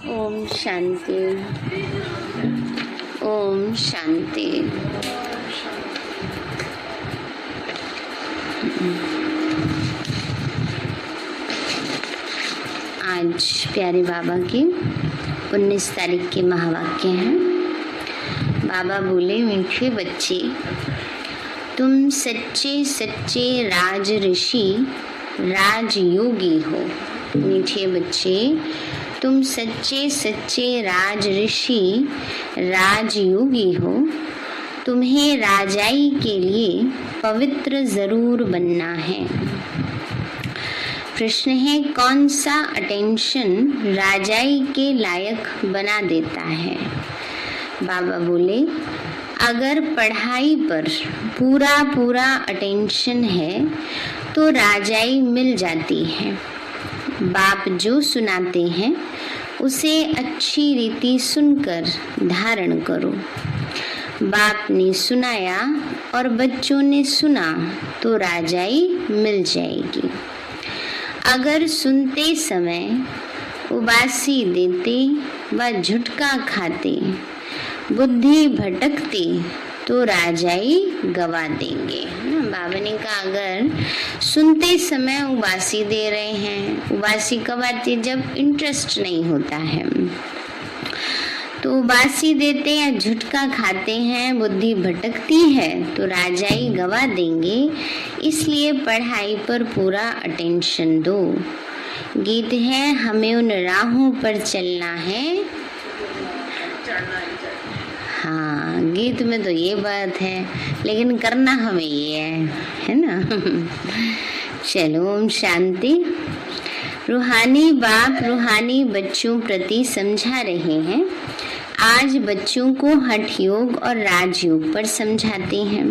ओम शांति। ओम शांति। आज प्यारे बाबा की 19 तारीख के महावाक्य हैं। बाबा बोले, मीठे बच्चे, तुम सच्चे सच्चे राज ऋषि राजयोगी हो। मीठे बच्चे, तुम सच्चे सच्चे राज ऋषि राजयोगी हो। तुम्हें राजाई के लिए पवित्र जरूर बनना है। प्रश्न है, कौन सा अटेंशन राजाई के लायक बना देता है? बाबा बोले, अगर पढ़ाई पर पूरा अटेंशन है तो राजाई मिल जाती है। बाप जो सुनाते हैं उसे अच्छी रीति सुनकर धारण करो। बाप ने सुनाया और बच्चों ने सुना तो राजाई मिल जाएगी। अगर सुनते समय उबासी देते व झुटका खाते, बुद्धि भटकती तो राजाई गवा देंगे। बाबा ने कहा, अगर सुनते समय उबासी दे रहे हैं, उबासी कब आती है? जब इंटरेस्ट नहीं होता है। तो उबासी देते या झुटका खाते हैं, बुद्धि भटकती है तो राजाई गवा देंगे। इसलिए पढ़ाई पर पूरा अटेंशन दो। गीत है, हमें उन राहों पर चलना है। हाँ, गीत में तो ये बात है, लेकिन करना हमें ये है ना। चलो, ओम शांति। रूहानी बाप रूहानी बच्चों प्रति समझा रहे हैं। आज बच्चों को हठ योग और राजयोग पर समझाते हैं।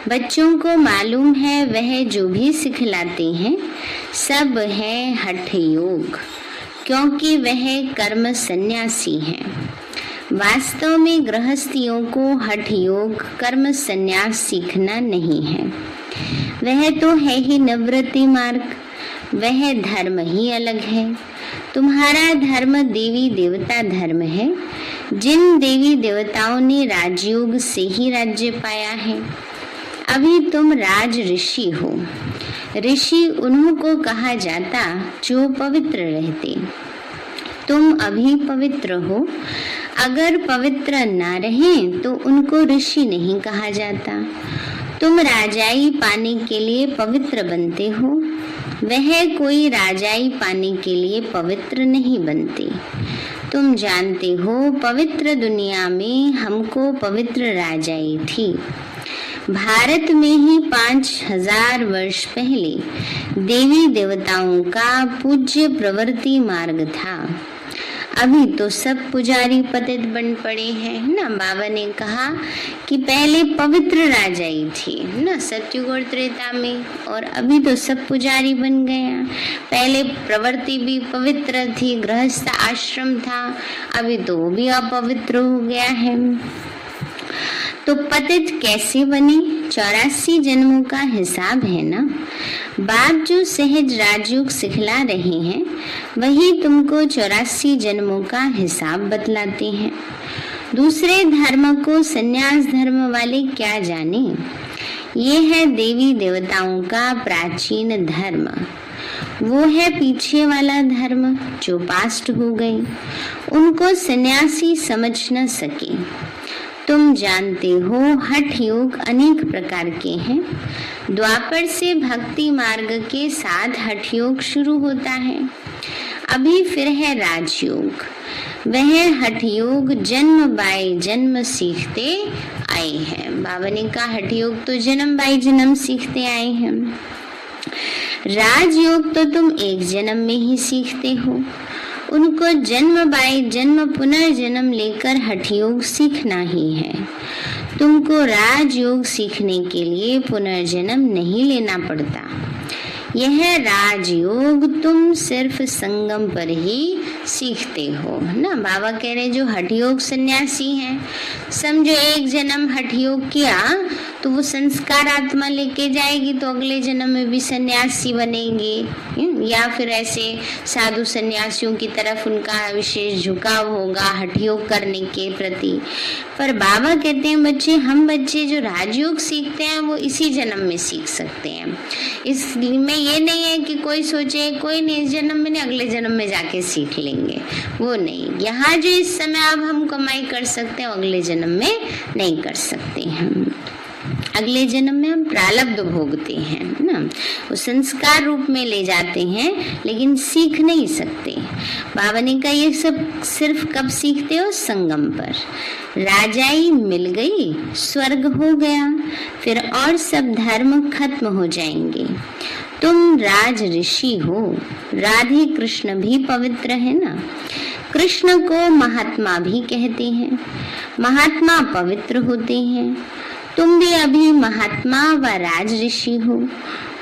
बच्चों को मालूम है वह जो भी सिखलाते हैं सब है हठ योग, क्योंकि वह कर्म सन्यासी हैं। वास्तव में गृहस्थियों को हठ योग कर्म संन्यास सीखना नहीं है। वह तो है ही निवृत्ति मार्ग, वह धर्म ही अलग है। तुम्हारा धर्म देवी देवता धर्म है। जिन देवी देवताओं ने राजयोग से ही राज्य पाया है। अभी तुम राज ऋषि हो। ऋषि उन्हों को कहा जाता जो पवित्र रहते। तुम अभी पवित्र हो। अगर पवित्र ना रहें तो उनको ऋषि नहीं कहा जाता। तुम राजाई पाने के लिए पवित्र बनते हो। वह कोई राजाई पाने के लिए पवित्र नहीं बनते। तुम जानते हो, पवित्र दुनिया में हमको पवित्र राजाई थी। भारत में ही 5000 वर्ष पहले देवी देवताओं का पूज्य प्रवृत्ति मार्ग था। अभी तो सब पुजारी पतित बन पड़े हैं ना। बाबा ने कहा कि पहले पवित्र राजाई थी ना, सतयुग और त्रेता में, और अभी तो सब पुजारी बन गए हैं। पहले प्रवृत्ति भी पवित्र थी, गृहस्थ आश्रम था, अभी तो वो भी अपवित्र हो गया है। तो पतित कैसे बने? 84 जन्मों का हिसाब है ना। बाप जो सहज राजयोग सिखला रहे हैं वही तुमको 84 जन्मों का हिसाब बतलाते हैं। दूसरे धर्म को सन्यास धर्म वाले क्या जाने। ये है देवी देवताओं का प्राचीन धर्म। वो है पीछे वाला धर्म जो पास्ट हो गई। उनको सन्यासी समझ न सके। तुम जानते हो, हठ योग अनेक प्रकार के हैं। द्वापर से भक्ति मार्ग के साथ हठ योग शुरू होता है। अभी फिर है राजयोग। वह हठ योग जन्म बाय जन्म सीखते आए हैं। बाबा ने कहा, हठ योग तो जन्म बाय जन्म सीखते आए हैं। राजयोग तो तुम एक जन्म में ही सीखते हो। उनको जन्म बाय जन्म पुनर्जन्म लेकर हठ योग सीखना ही है। तुमको राजयोग सीखने के लिए पुनर्जन्म नहीं लेना पड़ता। यह राजयोग तुम सिर्फ संगम पर ही सीखते हो ना। बाबा कह रहे जो हठ योग सन्यासी हैं, समझो एक जन्म हठ योग किया तो वो संस्कार आत्मा लेके जाएगी, तो अगले जन्म में भी सन्यासी बनेंगे, या फिर ऐसे साधु सन्यासियों की तरफ उनका विशेष झुकाव होगा हठयोग करने के प्रति। पर बाबा कहते हैं बच्चे, हम बच्चे जो राजयोग सीखते हैं वो इसी जन्म में सीख सकते हैं। इसमें ये नहीं है कि कोई सोचे कोई नहीं इस जन्म में नहीं अगले जन्म में जाके सीख लेंगे, वो नहीं। यहाँ जो इस समय अब हम कमाई कर सकते हैं अगले जन्म में नहीं कर सकते हैं। अगले जन्म में हम प्रारब्ध भोगते हैं ना, वो संस्कार रूप में ले जाते हैं, लेकिन सीख नहीं सकते। बाबा ने कहा ये सब सिर्फ कब सीखते हो? संगम पर। राजाई मिल गई, स्वर्ग हो गया, फिर और सब धर्म खत्म हो जाएंगे। तुम राज ऋषि हो। राधे कृष्ण भी पवित्र है ना, कृष्ण को महात्मा भी कहते हैं, महात्मा पवित्र होते हैं। तुम भी अभी महात्मा व राज ऋषि हो।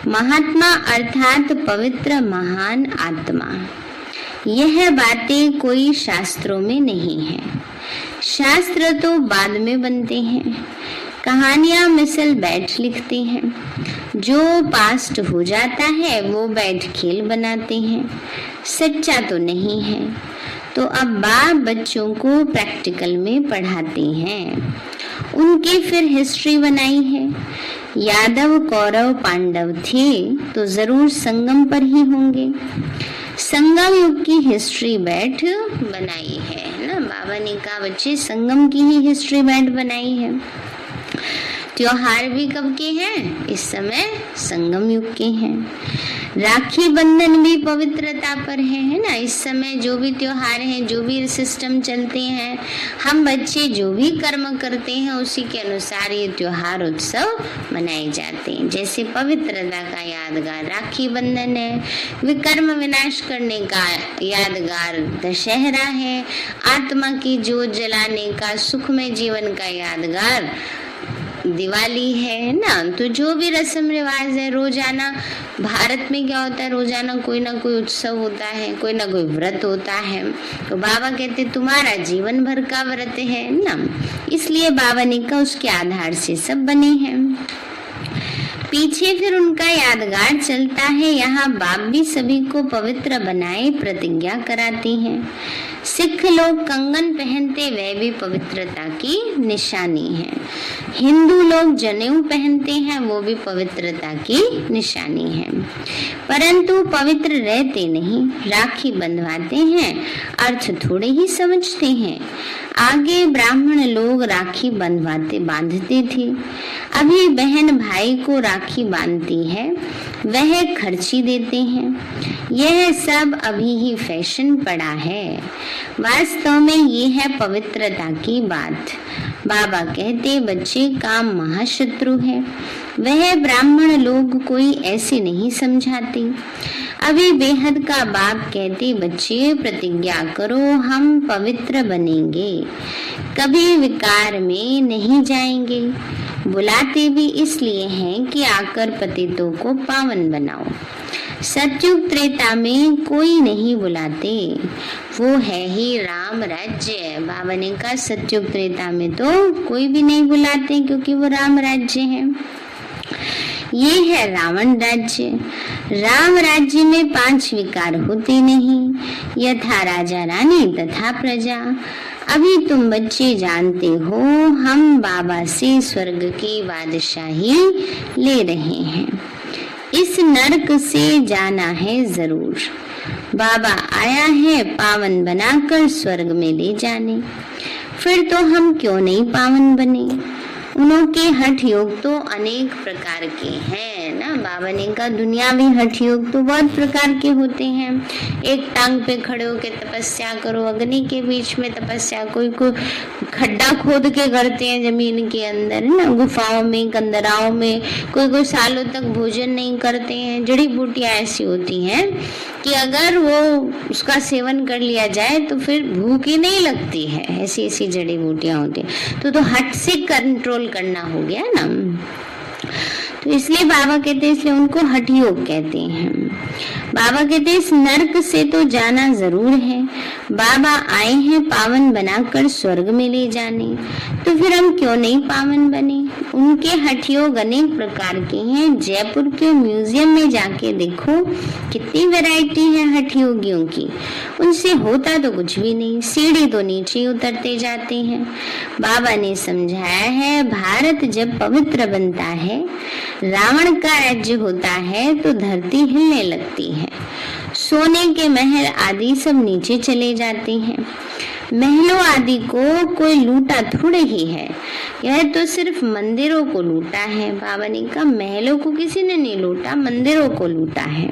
महात्मा अर्थात पवित्र महान आत्मा। यह बातें कोई शास्त्रों में नहीं है, शास्त्र तो बाद में बनते हैं, कहानियां मिसल बैठ लिखते हैं, जो पास्ट हो जाता है वो बैठ खेल बनाते हैं, सच्चा तो नहीं है। तो अब बाप बच्चों को प्रैक्टिकल में पढ़ाते हैं, उनकी फिर हिस्ट्री बनाई है। यादव कौरव पांडव थे तो जरूर संगम पर ही होंगे, संगम युग की हिस्ट्री बैठ बनाई है ना। बाबा ने कहा बच्चे संगम की ही हिस्ट्री बैठ बनाई है। त्योहार भी कब के हैं? इस समय संगम युग के हैं। राखी बंधन भी पवित्रता पर है ना। इस समय जो भी त्योहार हैं, जो भी सिस्टम चलते हैं, हम बच्चे जो भी कर्म करते हैं उसी के अनुसार ये त्योहार उत्सव मनाए जाते हैं। जैसे पवित्रता का यादगार राखी बंधन है, विकर्म विनाश करने का यादगार दशहरा है, आत्मा की जोत जलाने का सुखमय जीवन का यादगार दिवाली है ना। तो जो भी रस्म रिवाज है, रोजाना भारत में क्या होता है, रोजाना कोई ना कोई उत्सव होता है, कोई ना कोई व्रत होता है। तो बाबा कहते तुम्हारा जीवन भर का व्रत है ना, इसलिए बाबा ने कहा उसके आधार से सब बने हैं। पीछे फिर उनका यादगार चलता है। यहाँ बाप भी सभी को पवित्र बनाए प्रतिज्ञा कराते हैं। सिख लोग कंगन पहनते, वह भी पवित्रता की निशानी है। हिंदू लोग जनेऊ पहनते हैं, वो भी पवित्रता की निशानी है। परंतु पवित्र रहते नहीं, राखी बंधवाते हैं, अर्थ थोड़े ही समझते हैं। आगे ब्राह्मण लोग राखी बांधते थे, अभी बहन भाई को राखी बांधती है, वह खर्ची देते हैं। यह सब अभी ही फैशन पड़ा है, वास्तव में ये है पवित्रता की बात। बाबा कहते बच्चे काम महाशत्रु है, वह ब्राह्मण लोग कोई ऐसे नहीं समझाते। अभी बेहद का बाप कहते बच्चे प्रतिज्ञा करो, हम पवित्र बनेंगे, कभी विकार में नहीं जाएंगे। बुलाते भी इसलिए हैं कि आकर पतितों को पावन बनाओ। सतयुग त्रेता में कोई नहीं बुलाते, वो है ही राम राज्य। बाबा ने कहा सतयुग त्रेता में तो कोई भी नहीं बुलाते, क्योंकि वो राम राज्य है। ये है रावण राज्य। राम राज्य में 5 विकार होते नहीं, यथा राजा रानी तथा प्रजा। अभी तुम बच्चे जानते हो, हम बाबा से स्वर्ग की बादशाही ले रहे हैं, इस नरक से जाना है जरूर। बाबा आया है पावन बनाकर स्वर्ग में ले जाने, फिर तो हम क्यों नहीं पावन बने। उनके हठ योग तो अनेक प्रकार के हैं ना। बाबा ने कहा दुनियावी हठ योग तो बहुत प्रकार के होते हैं। एक टांग पे खड़े होके तपस्या करो, अग्नि के बीच में तपस्या, कोई खड्डा खोद के करते हैं जमीन के अंदर ना, गुफाओं में, कंदराओं में, कोई सालों तक भोजन नहीं करते हैं। जड़ी बूटियां ऐसी होती हैं कि अगर वो उसका सेवन कर लिया जाए तो फिर भूख ही नहीं लगती है, ऐसी ऐसी जड़ी बूटियां होती हैं। तो हट से कंट्रोल करना हो गया ना, तो इसलिए बाबा कहते हैं, इसलिए उनको हठ योग कहते हैं। बाबा कहते हैं इस नरक से तो जाना जरूर है, बाबा आए हैं पावन बनाकर स्वर्ग में ले जाने, तो फिर हम क्यों नहीं पावन बने। उनके हठयोग अनेक प्रकार के हैं। जयपुर के म्यूजियम में जाके देखो कितनी वैरायटी है हठयोगियों की। उनसे होता तो कुछ भी नहीं, सीढ़ी तो नीचे उतरते जाते हैं। बाबा ने समझाया है, भारत जब पवित्र बनता है, रावण का राज्य होता है तो धरती हिलने लगती है। सोने के महल आदि सब नीचे चले जाते हैं। महलों आदि को कोई लूटा थोड़े ही है, यह तो सिर्फ मंदिरों को लूटा है। बाबा ने कहा महलों को किसी ने नहीं लूटा, मंदिरों को लूटा है।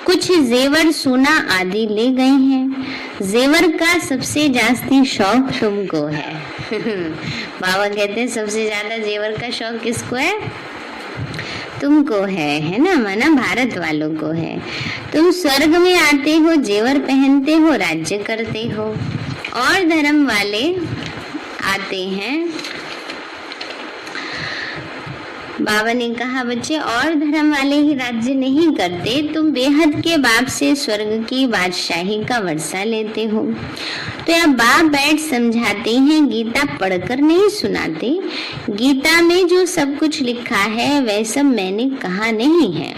कुछ जेवर सोना आदि ले गए हैं। जेवर का सबसे जास्ती शौक तुमको है। बाबा कहते हैं सबसे ज्यादा जेवर का शौक किसको है? तुमको है ना, माना भारत वालों को है। तुम स्वर्ग में आते हो, जेवर पहनते हो, राज्य करते हो, और धर्म वाले आते हैं। बाबा ने कहा बच्चे, और धर्म वाले ही राज्य नहीं करते, तुम बेहद के बाप से स्वर्ग की बादशाही का वर्षा लेते हो। तो यह बाप बैठ समझाते हैं, गीता पढ़कर नहीं सुनाते। गीता में जो सब कुछ लिखा है वह सब मैंने कहा नहीं है,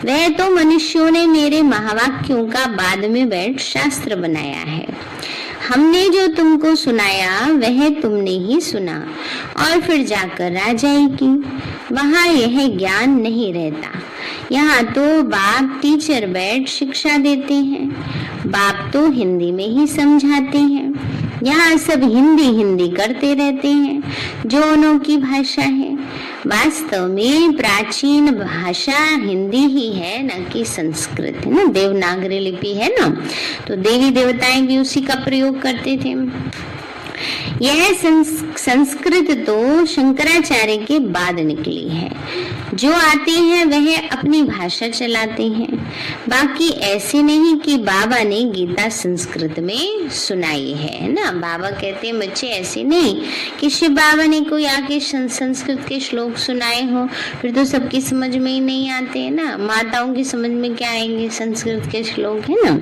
वह तो मनुष्यों ने मेरे महावाक्यों का बाद में बैठ शास्त्र बनाया है। हमने जो तुमको सुनाया वह तुमने ही सुना, और फिर जाकर राजाई की, वहाँ यह ज्ञान नहीं रहता। यहाँ तो बाप टीचर बैठ शिक्षा देते हैं, बाप तो हिंदी में ही समझाते हैं। यहाँ सब हिंदी हिंदी करते रहते हैं, जो उनकी भाषा है। वास्तव में प्राचीन भाषा हिंदी ही है, न कि संस्कृत, है ना। देवनागरी लिपि है ना, तो देवी देवताएं भी उसी का प्रयोग करते थे। यह संस्कृत तो शंकराचार्य के बाद निकली है। जो आते हैं वह अपनी भाषा चलाते हैं, बाकी ऐसे नहीं कि बाबा ने गीता संस्कृत में सुनाई है ना। बाबा कहते हैं बच्चे ऐसे नहीं कि शिव बाबा ने कोई आके संस्कृत के श्लोक सुनाए हो, फिर तो सबकी समझ में ही नहीं आते है ना। माताओं की समझ में क्या आएंगे संस्कृत के श्लोक, है ना।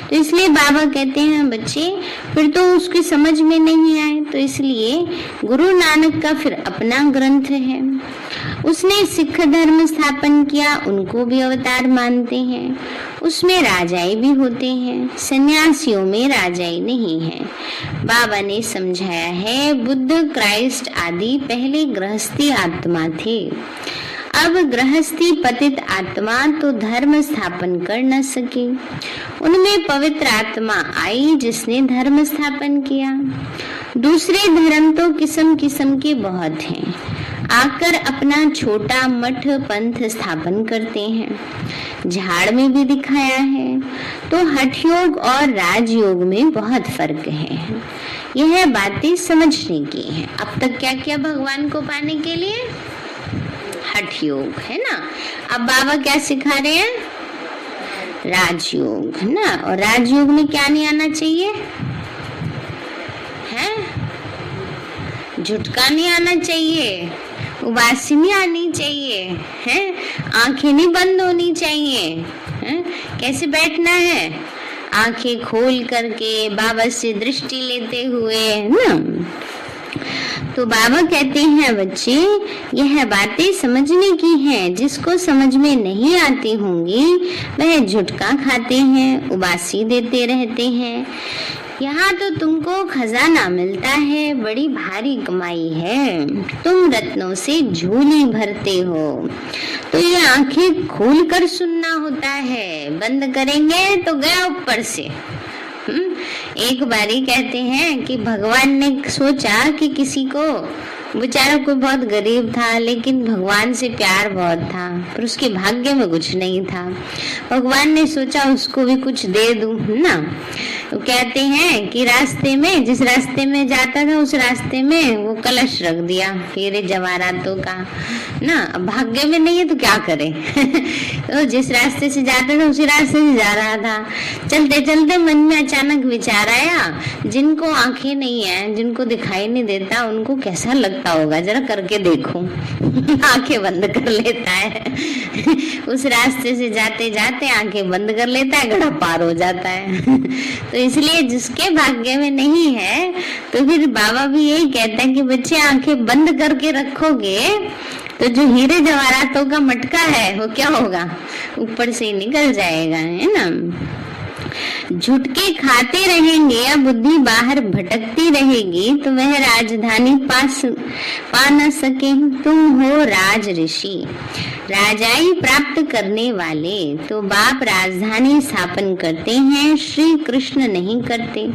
तो इसलिए बाबा कहते हैं बच्चे फिर तो उसकी समझ में नहीं आए, तो इसलिए गुरु नानक का फिर अपना ग्रंथ है। उसने सिख धर्म स्थापन किया, उनको भी अवतार मानते हैं। उसमें राजाई भी होते हैं, सन्यासियों में राजाई नहीं है। बाबा ने समझाया है, बुद्ध, क्राइस्ट आदि पहले गृहस्थी आत्मा थे। अब गृहस्थी पतित आत्मा तो धर्म स्थापन कर न सके, उनमें पवित्र आत्मा आई जिसने धर्म स्थापन किया। दूसरे धर्म तो किस्म किस्म के बहुत हैं, आकर अपना छोटा मठ पंथ स्थापन करते हैं। झाड़ में भी दिखाया है, तो हठ योग और राजयोग में बहुत फर्क है। यह बातें समझने की हैं। अब तक क्या किया भगवान को पाने के लिए? हठ योग, है ना। अब बाबा क्या सिखा रहे हैं? राजयोग, है ना। और राजयोग में क्या नहीं आना चाहिए? है झुटका नहीं आना चाहिए, उबासी नहीं आनी चाहिए, है आंखें नहीं बंद होनी चाहिए, है कैसे बैठना है? आंखें खोल करके बाबा से दृष्टि लेते हुए, है ना। तो बाबा कहते हैं बच्चे यह बातें समझने की हैं, जिसको समझ में नहीं आती होंगी वह झुटका खाते हैं, उबासी देते रहते हैं। यहाँ तो तुमको खजाना मिलता है, बड़ी भारी कमाई है, तुम रत्नों से झोली भरते हो, तो ये आंखें खोल कर सुनना होता है, बंद करेंगे तो गया ऊपर से। एक बारी कहते हैं कि भगवान ने सोचा कि किसी को, बेचारा कोई बहुत गरीब था लेकिन भगवान से प्यार बहुत था, पर उसके भाग्य में कुछ नहीं था। भगवान ने सोचा उसको भी कुछ दे दूं, ना। तो कहते हैं कि रास्ते में, जिस रास्ते में जाता था उस रास्ते में वो कलश रख दिया हीरे जवाहरातों का, ना। अब भाग्य में नहीं है तो क्या करे। तो जिस रास्ते से जाता था उसी रास्ते से जा रहा था। चलते चलते मन में अचानक विचार आया, जिनको आंखें नहीं है, जिनको दिखाई नहीं देता, उनको कैसा लगता होगा, जरा करके देखो। आंखें बंद कर लेता है। उस रास्ते से जाते जाते आंखें बंद कर लेता है, घड़ा पार हो जाता है। तो इसलिए जिसके भाग्य में नहीं है, तो फिर बाबा भी यही कहता है कि बच्चे आंखें बंद करके रखोगे तो जो हीरे जवाहरातों का मटका है वो क्या होगा, ऊपर से ही निकल जाएगा, है ना। झुटके खाते रहेंगे या बुद्धि बाहर भटकती रहेगी तो वह राजधानी पा न सके। तुम हो राज ऋषि, राजाई प्राप्त करने वाले, तो बाप राजधानी स्थापन करते हैं, श्री कृष्ण नहीं करते।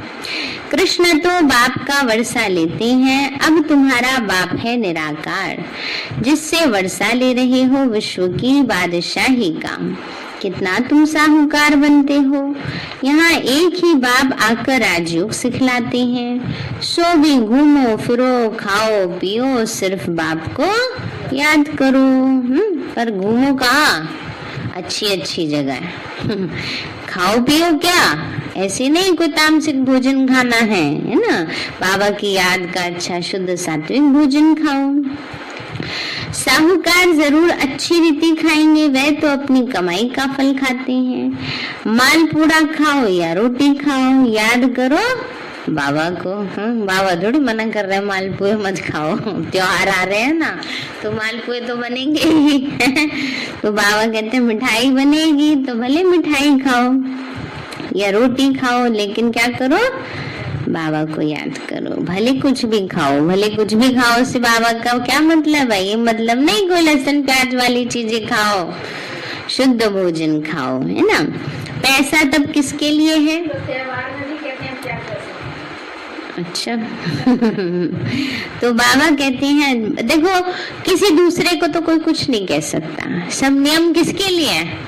कृष्ण तो बाप का वर्षा लेते हैं। अब तुम्हारा बाप है निराकार, जिससे वर्षा ले रहे हो विश्व की बादशाही का। कितना तुम साहूकार बनते हो। यहाँ एक ही बाप आकर राजयोग सिखलाते हैं। सो भी घूमो फिरो खाओ पियो, सिर्फ बाप को याद करो। पर घूमो कहाँ, अच्छी अच्छी जगह। खाओ पियो क्या, ऐसे नहीं कोई तामसिक भोजन खाना है ना। बाबा की याद का अच्छा शुद्ध सात्विक भोजन खाओ। साहूकार जरूर अच्छी रीति खाएंगे, वह तो अपनी कमाई का फल खाते हैं। मालपूड़ा खाओ या रोटी खाओ, याद करो बाबा को। बाबा थोड़ी मना कर रहे हैं मालपुए मत खाओ, त्योहार आ रहे हैं ना, तो मालपुए तो बनेंगे ही। तो बाबा कहते हैं मिठाई बनेगी तो भले मिठाई खाओ या रोटी खाओ, लेकिन क्या करो, बाबा को याद करो। भले कुछ भी खाओ, भले कुछ भी खाओ से बाबा का क्या मतलब है, ये मतलब नहीं कोई लहसुन प्याज वाली चीजें खाओ, शुद्ध भोजन खाओ, है ना। पैसा तब किसके लिए है, अच्छा। तो बाबा कहते हैं देखो, किसी दूसरे को तो कोई कुछ नहीं कह सकता, सब नियम किसके लिए है,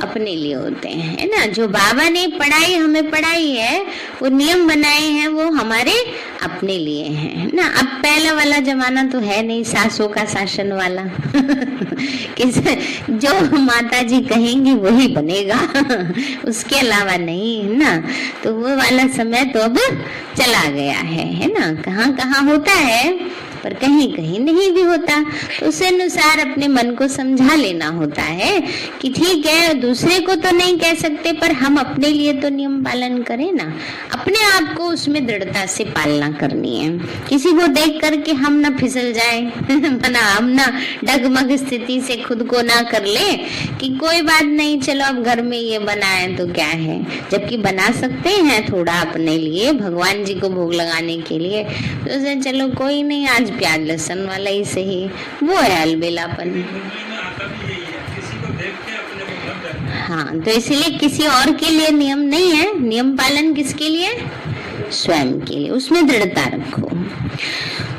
अपने लिए होते हैं, है ना। जो बाबा ने पढ़ाई हमें पढ़ाई है, वो नियम बनाए हैं, वो हमारे अपने लिए हैं ना। अब पहला वाला जमाना तो है नहीं, सासों का शासन वाला। किस जो माता जी कहेंगी वही बनेगा, उसके अलावा नहीं, है ना। तो वो वाला समय तो अब चला गया है ना। कहाँ कहाँ होता है पर कहीं कहीं नहीं भी होता, तो उस अनुसार अपने मन को समझा लेना होता है कि ठीक है, दूसरे को तो नहीं कह सकते पर हम अपने लिए तो नियम पालन करें ना। अपने आप को उसमें दृढ़ता से पालना करनी है, किसी को देख करके हम ना फिसल जाए, ना हम ना डगमग स्थिति से खुद को ना कर ले कि कोई बात नहीं, चलो अब घर में ये बनाए तो क्या है, जबकि बना सकते हैं थोड़ा अपने लिए, भगवान जी को भोग लगाने के लिए, तो चलो कोई नहीं, आज प्याज लहसुन वाला ही सही, वो है अलबेलापन। हाँ, तो इसलिए किसी और के लिए नियम नहीं है, नियम पालन किसके लिए, स्वयं के लिए, उसमें दृढ़ता रखो।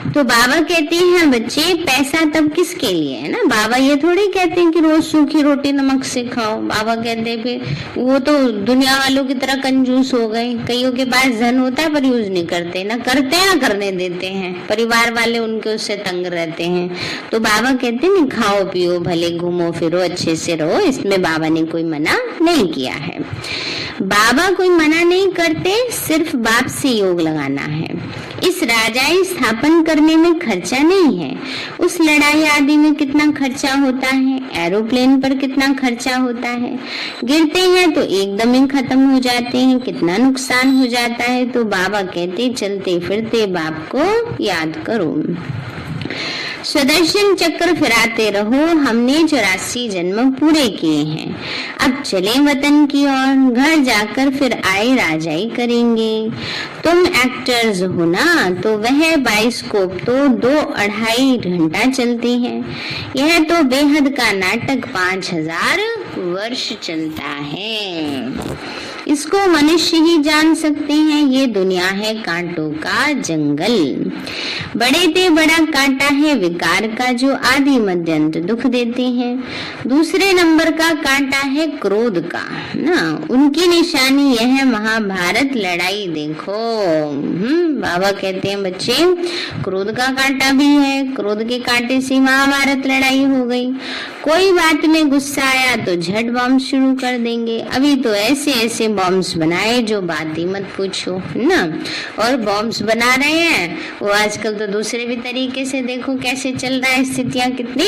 तो बाबा कहते हैं बच्चे पैसा तब किसके लिए है ना। बाबा ये थोड़ी कहते हैं कि रोज सूखी रोटी नमक से खाओ। बाबा कहते हैं फिर वो तो दुनिया वालों की तरह कंजूस हो गए, कईयों के पास धन होता है पर यूज नहीं करते, ना करते हैं ना करने देते हैं, परिवार वाले उनके उससे तंग रहते हैं। तो बाबा कहते हैं खाओ पियो भले घूमो फिरो अच्छे से रहो, इसमें बाबा ने कोई मना नहीं किया है। बाबा कोई मना नहीं करते, सिर्फ बाप से योग लगाना है। इस राजाई स्थापन करने में खर्चा नहीं है। उस लड़ाई आदि में कितना खर्चा होता है, एरोप्लेन पर कितना खर्चा होता है, गिरते हैं तो एकदम ही खत्म हो जाते हैं, कितना नुकसान हो जाता है। तो बाबा कहते चलते फिरते बाप को याद करो, सुदर्शन चक्र फिराते रहो। हमने 84 जन्म पूरे किए हैं, अब चले वतन की ओर, घर जाकर फिर आए राजाई करेंगे। तुम एक्टर्स हो ना, तो वह बाइस्कोप तो 2-2.5 घंटा चलते हैं। यह तो बेहद का नाटक 5000 वर्ष चलता है। इसको मनुष्य ही जान सकते हैं। ये दुनिया है कांटों का जंगल, बड़े ते बड़ा कांटा है विकार का जो आदि मध्य अंत दुख देते हैं। दूसरे नंबर का कांटा है क्रोध का ना, उनकी निशानी यह है महाभारत लड़ाई देखो। बाबा कहते हैं बच्चे क्रोध का कांटा भी है, क्रोध के कांटे से महाभारत लड़ाई हो गई। कोई बात में गुस्सा आया तो झट बॉम्ब शुरू कर देंगे। अभी तो ऐसे ऐसे बॉम्ब्स बनाए जो बात ही मत पूछो ना। और बॉम्ब्स बना रहे हैं वो आजकल तो दूसरे भी तरीके से, देखो कैसे चल रहा है, स्थितियां कितनी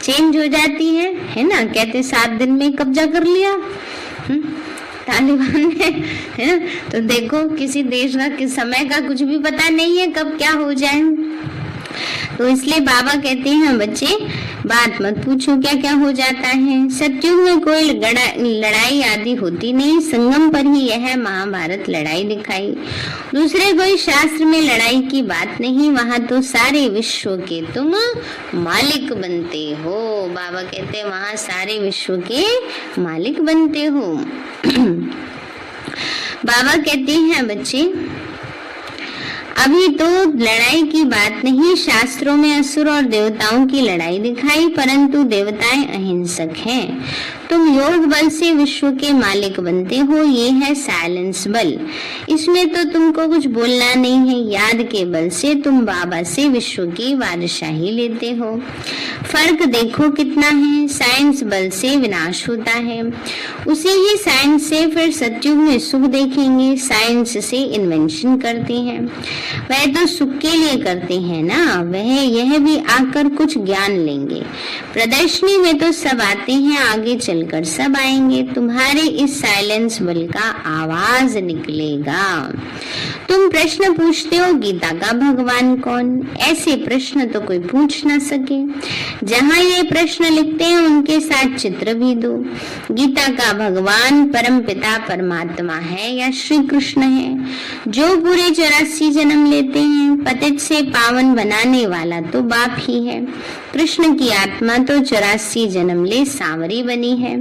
चेंज हो जाती है ना। कहते 7 दिन में कब्जा कर लिया तालिबान ने, है ना। तो देखो किसी देश का किस समय का कुछ भी पता नहीं है कब क्या हो जाए। तो इसलिए बाबा कहते हैं बच्चे बात मत पूछो क्या क्या हो जाता है। सतयुग में कोई लड़ाई आदि होती नहीं, संगम पर ही यह महाभारत लड़ाई दिखाई। दूसरे कोई शास्त्र में लड़ाई की बात नहीं, वहां तो सारे विश्व के तुम मालिक बनते हो। बाबा कहते हैं वहां सारे विश्व के मालिक बनते हो। बाबा कहते हैं बच्चे अभी तो लड़ाई की बात नहीं, शास्त्रों में असुर और देवताओं की लड़ाई दिखाई, परंतु देवताएं अहिंसक हैं। तुम योग बल से विश्व के मालिक बनते हो, ये है साइलेंस बल। इसमें तो तुमको कुछ बोलना नहीं है। याद के बल से तुम बाबा से विश्व की बादशाही लेते हो। फर्क देखो कितना है। साइंस बल से विनाश होता है, उसी ही साइंस से फिर सतयुग में सुख देखेंगे। साइंस से इन्वेंशन करते हैं, वह तो सुख के लिए करते हैं ना, वह यह भी आकर कुछ ज्ञान लेंगे। प्रदर्शनी में तो सब आते हैं, आगे चलकर सब आएंगे। तुम्हारे इस साइलेंस बल का आवाज निकलेगा। तुम प्रश्न पूछते हो गीता का भगवान कौन? ऐसे प्रश्न तो कोई पूछ ना सके। जहाँ ये प्रश्न लिखते हैं उनके साथ चित्र भी दो। गीता का भगवान परम पिता परमात्मा है या श्री कृष्ण है, जो पूरे 84 जन्म लेते हैं। पतित से पावन बनाने वाला तो बाप ही है। कृष्ण की आत्मा तो 84 जन्म ले सांवरी बनी है।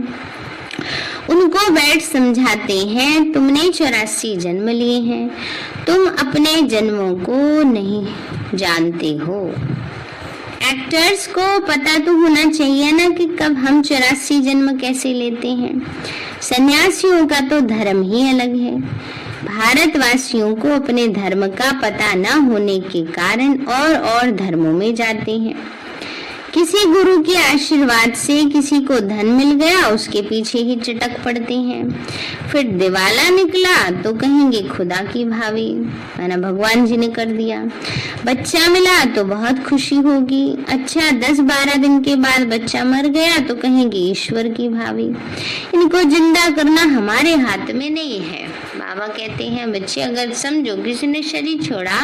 उनको बैठ समझाते हैं तुमने 84 जन्म लिए हैं, तुम अपने जन्मों को नहीं जानते हो। एक्टर्स को पता तो होना चाहिए ना कि कब हम 84 जन्म कैसे लेते हैं। सन्यासियों का तो धर्म ही अलग है। भारतवासियों को अपने धर्म का पता न होने के कारण और धर्मों में जाते हैं। किसी गुरु के आशीर्वाद से किसी को धन मिल गया, उसके पीछे ही चटक पड़ते हैं। फिर दिवाला निकला तो कहेंगे खुदा की भावी, माना भगवान जी ने कर दिया। बच्चा मिला तो बहुत खुशी होगी। अच्छा 10-12 दिन के बाद बच्चा मर गया तो कहेंगे ईश्वर की भावी। इनको जिंदा करना हमारे हाथ में नहीं है। बाबा कहते हैं बच्चे अगर समझो किसी ने शरीर छोड़ा,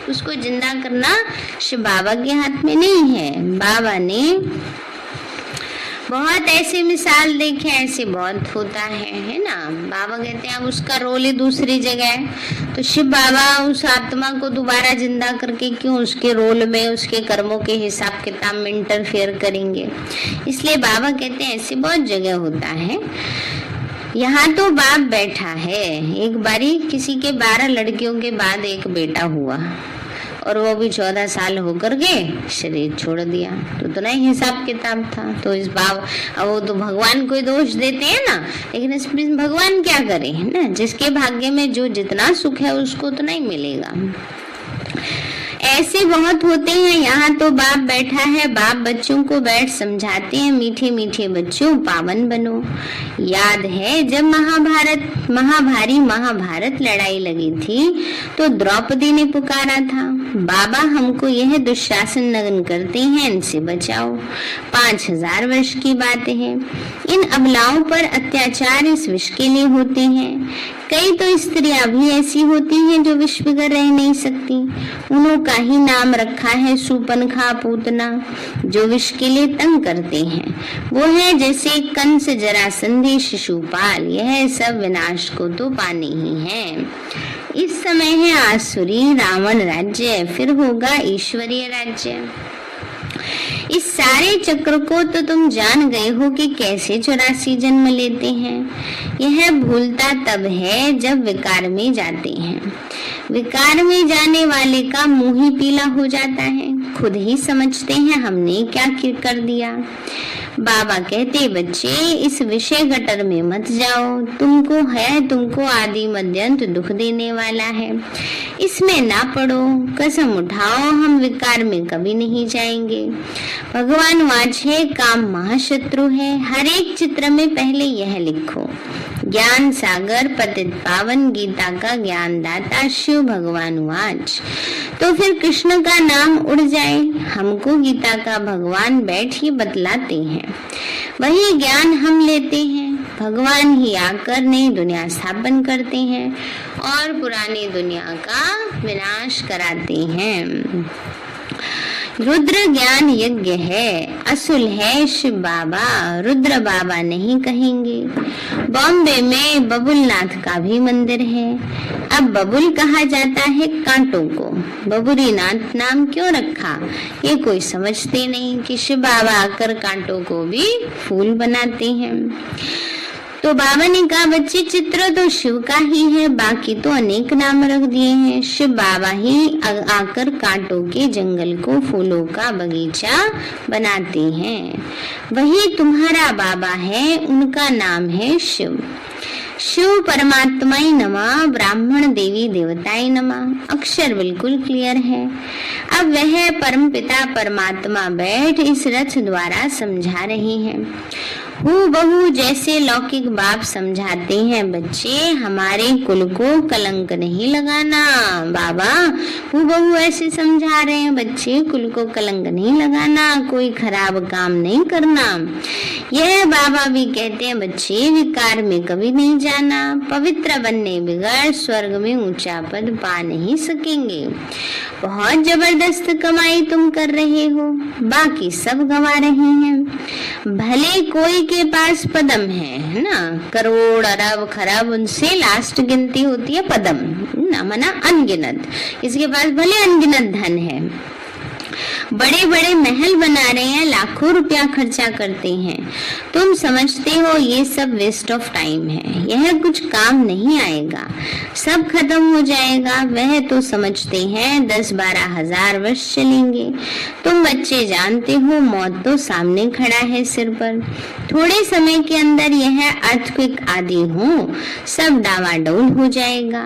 उसको जिंदा करना शिव बाबा के हाथ में नहीं है। बाबा ने बहुत ऐसे मिसाल देखे, ऐसे बहुत होता है ना। बाबा कहते हैं अब उसका रोल ही दूसरी जगह है, तो शिव बाबा उस आत्मा को दोबारा जिंदा करके क्यों उसके रोल में उसके कर्मों के हिसाब किताब में इंटरफेयर करेंगे। इसलिए बाबा कहते हैं ऐसे बहुत जगह होता है। यहाँ तो बाप बैठा है। एक बारी किसी के 12 लड़कियों के बाद एक बेटा हुआ और वो भी 14 साल होकर के शरीर छोड़ दिया, तो नहीं हिसाब किताब था। तो इस बाप अब वो तो भगवान को दोष देते हैं ना, लेकिन इसमें भगवान क्या करे है ना, जिसके भाग्य में जो जितना सुख है उसको तो नहीं मिलेगा। ऐसे बहुत होते हैं। यहाँ तो बाप बैठा है, बाप बच्चों को बैठ समझाते हैं, मीठे मीठे बच्चों पावन बनो। याद है जब महाभारत लड़ाई लगी थी तो द्रौपदी ने पुकारा था, बाबा हमको यह दुशासन नगन करते हैं, इनसे बचाओ। 5000 वर्ष की बात है। इन अबलाओं पर अत्याचार इस विष के लिए होते हैं। कई तो स्त्रियां भी ऐसी होती हैं जो विष बिगर रह नहीं सकती। उन्हों का ही नाम रखा है सूपनखा पूतना, जो विष के लिए तंग करते हैं। वो है जैसे कंस जरासंधी शिशुपाल, यह सब विनाश को तो पाने ही है। इस समय है आसुरी रावण राज्य, फिर होगा ईश्वरीय राज्य। इस सारे चक्र को तो तुम जान गए हो कि कैसे 84 जन्म लेते हैं। यह भूलता तब है जब विकार में जाते हैं। विकार में जाने वाले का मुंह ही पीला हो जाता है। खुद ही समझते हैं हमने क्या कर दिया। बाबा कहते, बच्चे इस विषय गटर में मत जाओ, तुमको आदि मध्यंत दुख देने वाला है, इसमें ना पड़ो। कसम उठाओ हम विकार में कभी नहीं जाएंगे। भगवान वाचे काम महाशत्रु है। हर एक चित्र में पहले यह लिखो, ज्ञान सागर पतित पावन गीता का ज्ञान दाता शिव भगवान वाच। तो फिर कृष्ण का नाम उड़ जाए। हमको गीता का भगवान बैठ ही बतलाते हैं, वही ज्ञान हम लेते हैं। भगवान ही आकर नई दुनिया स्थापन करते हैं और पुरानी दुनिया का विनाश कराते हैं। रुद्र ज्ञान यज्ञ है, असुल है शिव बाबा, रुद्र बाबा नहीं कहेंगे। बॉम्बे में बबुलनाथ का भी मंदिर है। अब बबुल कहा जाता है कांटों को। बबुरीनाथ नाम क्यों रखा, ये कोई समझते नहीं कि शिव बाबा आकर कांटों को भी फूल बनाते हैं। तो बाबा ने कहा, बच्चे चित्र तो शिव का ही है, बाकी तो अनेक नाम रख दिए हैं। शिव बाबा ही आकर कांटों के जंगल को फूलों का बगीचा बनाते हैं। वही तुम्हारा बाबा है, उनका नाम है शिव। शिव परमात्माय नमः, ब्राह्मण देवी देवताय नमः। अक्षर बिल्कुल क्लियर है। अब वह परमपिता परमात्मा बैठ इस रथ द्वारा समझा रहे हैं। हूबहू जैसे लौकिक बाप समझाते हैं, बच्चे हमारे कुल को कलंक नहीं लगाना। बाबा हूबहू ऐसे समझा रहे हैं, बच्चे कुल को कलंक नहीं लगाना, कोई खराब काम नहीं करना। यह बाबा भी कहते हैं, बच्चे विकार में कभी नहीं जाना, पवित्र बनने बगैर स्वर्ग में ऊंचा पद पा नहीं सकेंगे। बहुत जबरदस्त कमाई तुम कर रहे हो, बाकी सब गंवा रहे हैं। भले कोई के पास पदम है ना, करोड़ अरब खरब, उनसे लास्ट गिनती होती है पदम ना, मना अनगिनत। इसके पास भले अनगिनत धन है, बड़े बड़े महल बना रहे हैं, लाखों रुपया खर्चा करते हैं। तुम समझते हो ये सब वेस्ट ऑफ टाइम है, यह कुछ काम नहीं आएगा, सब खत्म हो जाएगा। वह तो समझते हैं 10-12 हजार वर्ष चलेंगे। तुम बच्चे जानते हो मौत तो सामने खड़ा है सिर पर। थोड़े समय के अंदर यह अर्थक्वेक आदि हो, सब डावाडोल हो जाएगा।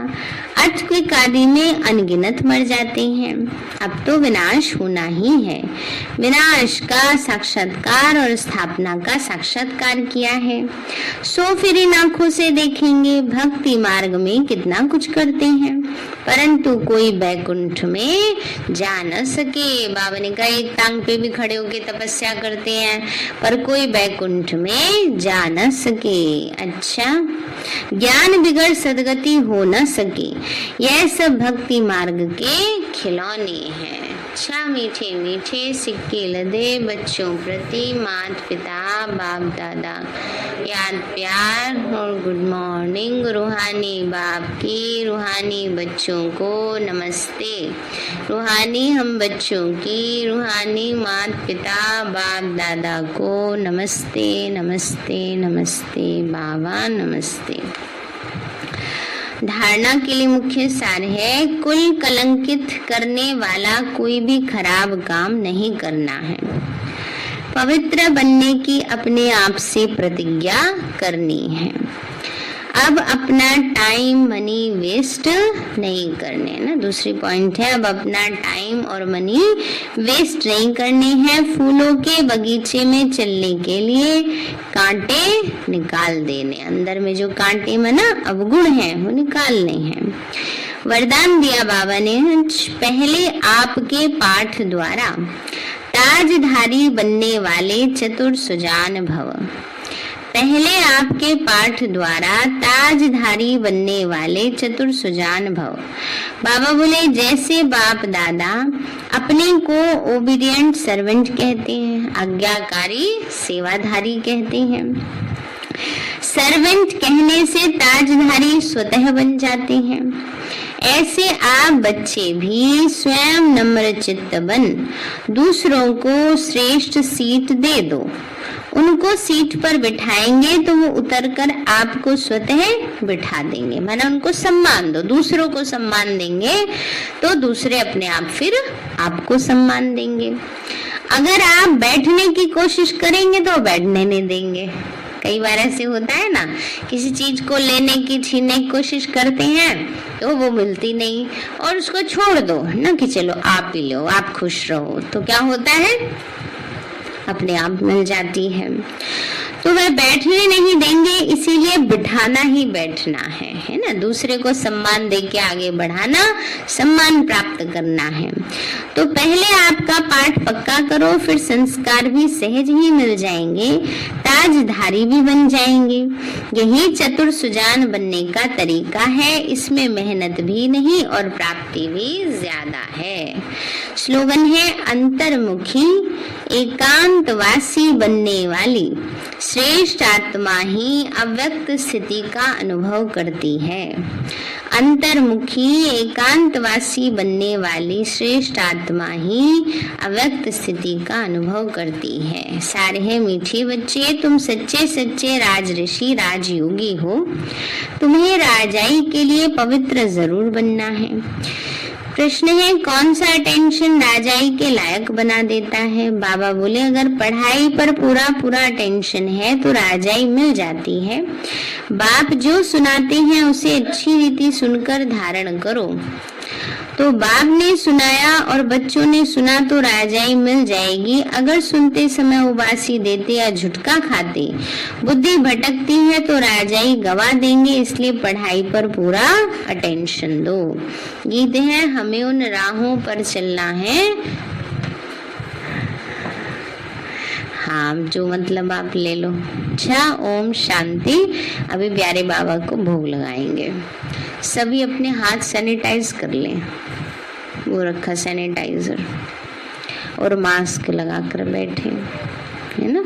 अर्थक्वेक आदि में अनगिनत मर जाते हैं। अब तो विनाश होना ही है। विनाश का साक्षात्कार और स्थापना का साक्षात्कार किया है। सो फिर इन आंखों से देखेंगे भक्ति मार्ग में कितना कुछ करते हैं, परंतु कोई बैकुंठ में जा न सके। बाबा ने कहा, एक टांग पे भी खड़े होके तपस्या करते हैं, पर कोई बैकुंठ में जा न सके। अच्छा, ज्ञान बिगड़ सदगति हो न सके, यह सब भक्ति मार्ग के खिलौने हैं। अच्छा, मीठे मीठे सिक्के लदे बच्चों प्रति माता पिता बाप दादा याद प्यार और गुड मॉर्निंग। रूहानी बाप की रूहानी बच्चों को नमस्ते। रूहानी हम बच्चों की रूहानी माता पिता बाप दादा को नमस्ते नमस्ते नमस्ते बाबा नमस्ते। धारणा के लिए मुख्य सार है, कुल कलंकित करने वाला कोई भी खराब काम नहीं करना है। पवित्र बनने की अपने आप से प्रतिज्ञा करनी है। अब अपना टाइम मनी वेस्ट नहीं करने ना, दूसरी पॉइंट है, अब अपना टाइम और मनी वेस्ट नहीं करने हैं। फूलों के बगीचे में चलने के लिए कांटे निकाल देने, अंदर में जो कांटे में ना अवगुण है वो निकालने हैं। वरदान दिया बाबा ने, पहले आपके पाठ द्वारा ताजधारी बनने वाले चतुर सुजान भव। पहले आपके पाठ द्वारा ताजधारी बनने वाले चतुर सुजान भव। बाबा बोले, जैसे बाप दादा अपने को ओबीडियंट सर्वेंट कहते हैं, आज्ञाकारी सेवाधारी कहते हैं। सर्वेंट कहने से ताजधारी स्वतः बन जाते हैं। ऐसे आप बच्चे भी स्वयं नम्र चित्त बन दूसरों को श्रेष्ठ सीट दे दो। उनको सीट पर बिठाएंगे तो वो उतरकर आपको स्वतः बिठा देंगे, माना उनको सम्मान दो। दूसरों को सम्मान देंगे तो दूसरे अपने आप फिर आपको सम्मान देंगे। अगर आप बैठने की कोशिश करेंगे तो बैठने नहीं देंगे। कई बार ऐसे होता है ना, किसी चीज को लेने की छीनने की कोशिश करते हैं तो वो मिलती नहीं और उसको छोड़ दो ना कि चलो आप ही लो, आप खुश रहो, तो क्या होता है, अपने आप मिल जाती है। तो वह बैठने नहीं देंगे, इसीलिए बिठाना ही बैठना है ना। दूसरे को सम्मान दे के आगे बढ़ाना, सम्मान प्राप्त करना है। तो पहले आपका पाठ पक्का करो, फिर संस्कार भी सहज ही मिल जाएंगे, ताजधारी भी बन जाएंगे। यही चतुर सुजान बनने का तरीका है। इसमें मेहनत भी नहीं और प्राप्ति भी ज्यादा है। स्लोगन है, अंतर्मुखी एकांतवासी बनने वाली श्रेष्ठ आत्मा ही अव्यक्त स्थिति का अनुभव करती है। अंतर्मुखी एकांतवासी बनने वाली श्रेष्ठ आत्मा ही अव्यक्त स्थिति का अनुभव करती है। सारे हैं मीठे बच्चे, तुम सच्चे सच्चे राज ऋषि राजयोगी हो। तुम्हें राजाई के लिए पवित्र जरूर बनना है। प्रश्न है, कौन सा अटेंशन राजाई के लायक बना देता है? बाबा बोले, अगर पढ़ाई पर पूरा पूरा अटेंशन है तो राजाई मिल जाती है। बाप जो सुनाते हैं उसे अच्छी रीति सुनकर धारण करो। तो बाप ने सुनाया और बच्चों ने सुना तो राजाई मिल जाएगी। अगर सुनते समय उबासी देते या झुटका खाते, बुद्धि भटकती है तो राजाई गवा देंगे। इसलिए पढ़ाई पर पूरा अटेंशन दो। गीत है, हमें उन राहों पर चलना है। हाँ, जो मतलब आप ले लो। अच्छा, ओम शांति। अभी प्यारे बाबा को भोग लगाएंगे। सभी अपने हाथ सैनिटाइज कर लें। वो रखा सैनिटाइजर और मास्क लगाकर बैठे, है ना।